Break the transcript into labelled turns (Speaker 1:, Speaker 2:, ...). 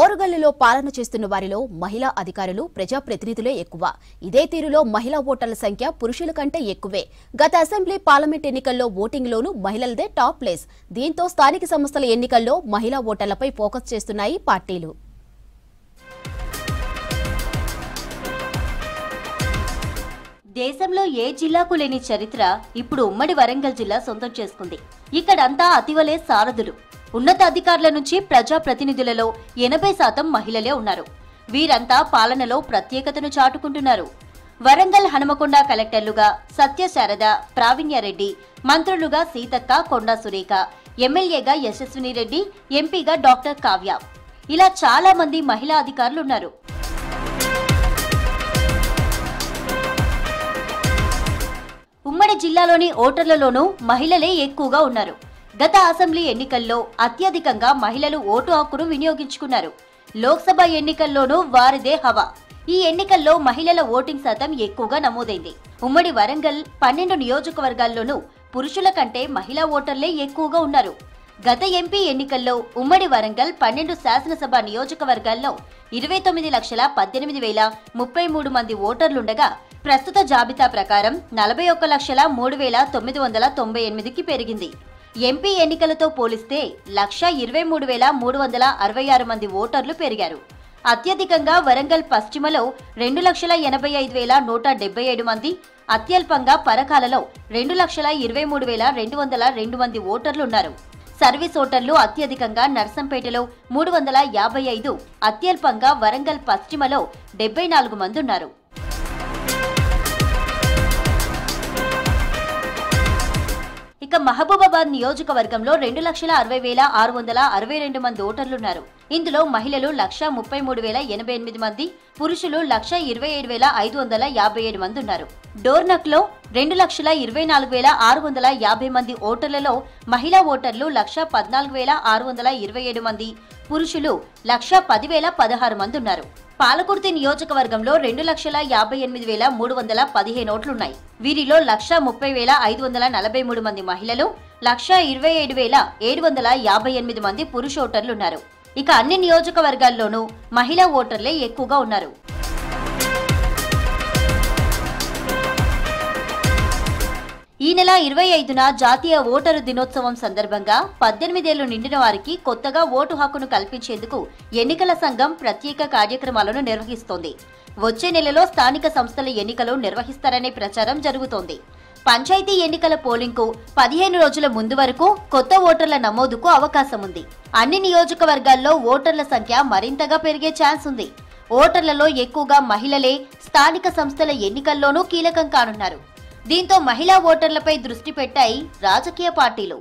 Speaker 1: ఓరుగల్లులో పాలన చేస్తున్న వారిలో మహిళా అధికారులు ప్రజాప్రతినిధులే ఎక్కువ. ఇదే తీరులో మహిళా ఓటర్ల సంఖ్య పురుషుల కంటే ఎక్కువే. గత అసెంబ్లీ, పార్లమెంట్ ఎన్నికల్లో ఓటింగ్లోనూ మహిళలదే టాప్ ప్లేస్. దీంతో స్థానిక సంస్థల ఎన్నికల్లో మహిళా ఓటర్లపై ఫోకస్ చేస్తున్నాయి పార్టీలు.
Speaker 2: దేశంలో ఏ జిల్లాకు లేని చరిత్ర ఇప్పుడు ఉమ్మడి వరంగల్ జిల్లా సొంతం చేసుకుంది. ఇక్కడంతా అతివలే సారథులు. ఉన్నతాధికారుల నుంచి ప్రజాప్రతినిధులలో 80% మహిళలే ఉన్నారు. వీరంతా పాలనలో ప్రత్యేకతను చాటుకుంటున్నారు. వరంగల్ హనుమకొండ కలెక్టర్లుగా సత్యశారద, ప్రావీణ్యారెడ్డి, మంత్రులుగా సీతక్క, కొండా సురేఖ, ఎమ్మెల్యేగా యశస్విని రెడ్డి, ఎంపీగా డాక్టర్ కావ్య, ఇలా చాలా మంది మహిళా అధికారులున్నారు. ఉమ్మడి జిల్లాలోని ఓటర్లలోనూ మహిళలే ఎక్కువగా ఉన్నారు. గత అసెంబ్లీ ఎన్నికల్లో అత్యధికంగా మహిళలు ఓటు హక్కును వినియోగించుకున్నారు. లోక్సభ ఎన్నికల్లోనూ వారిదే హవా. ఈ ఎన్నికల్లో మహిళల ఓటింగ్ శాతం ఎక్కువగా నమోదైంది. ఉమ్మడి వరంగల్ 12 నియోజకవర్గాల్లోనూ పురుషుల కంటే మహిళా ఓటర్లే ఎక్కువగా ఉన్నారు. గత ఎంపీ ఎన్నికల్లో ఉమ్మడి వరంగల్ 12 శాసనసభ నియోజకవర్గాల్లో 29,18,033 మంది ఓటర్లుండగా ప్రస్తుత జాబితా ప్రకారం 41,03,998కి పెరిగింది. ఎంపీ ఎన్నికలతో పోలిస్తే 1,23,366 మంది ఓటర్లు పెరిగారు. అత్యధికంగా వరంగల్ పశ్చిమలో 2,85,177 మంది, అత్యల్పంగా పరకాలలో 2,23,202 మంది ఓటర్లున్నారు. సర్వీస్ ఓటర్లు అత్యధికంగా నర్సంపేటలో 355, అత్యల్పంగా వరంగల్ పశ్చిమలో 74 మంది ఉన్నారు. ఇక మహబూబాబాద్ నియోజకవర్గంలో 2,60,662 మంది ఓటర్లున్నారు. ఇందులో మహిళలు 1,33,088 మంది, పురుషులు 1,27,557 మంది ఉన్నారు. డోర్నక్లో 2,24,650 మంది ఓటర్లలో మహిళా ఓటర్లు 1,14,627 మంది, పురుషులు 1,10,016 మంది ఉన్నారు. పాలకుర్తి నియోజకవర్గంలో 2,58,315 ఓట్లున్నాయి. వీరిలో 1,30,543 మంది మహిళలు, 1,27,758 మంది పురుష ఓటర్లున్నారు. ఇక అన్ని నియోజకవర్గాల్లోనూ మహిళా ఓటర్లే ఎక్కువగా ఉన్నారు. ఈ నెల 25న జాతీయ ఓటరు దినోత్సవం సందర్భంగా 18 ఏళ్లు నిండిన వారికి కొత్తగా ఓటు హక్కును కల్పించేందుకు ఎన్నికల సంఘం ప్రత్యేక కార్యక్రమాలను నిర్వహిస్తోంది. వచ్చే నెలలో స్థానిక సంస్థల ఎన్నికలు నిర్వహిస్తారనే ప్రచారం జరుగుతోంది. పంచాయతీ ఎన్నికల పోలింగ్కు 15 రోజుల ముందు వరకు కొత్త ఓటర్ల నమోదుకు అవకాశం ఉంది. అన్ని నియోజకవర్గాల్లో ఓటర్ల సంఖ్య మరింతగా పెరిగే ఛాన్స్ ఉంది. ఓటర్లలో ఎక్కువగా మహిళలే స్థానిక సంస్థల ఎన్నికల్లోనూ కీలకం కానున్నారు. దీంతో మహిళా ఓటర్లపై దృష్టి పెట్టాయి రాజకీయ పార్టీలు.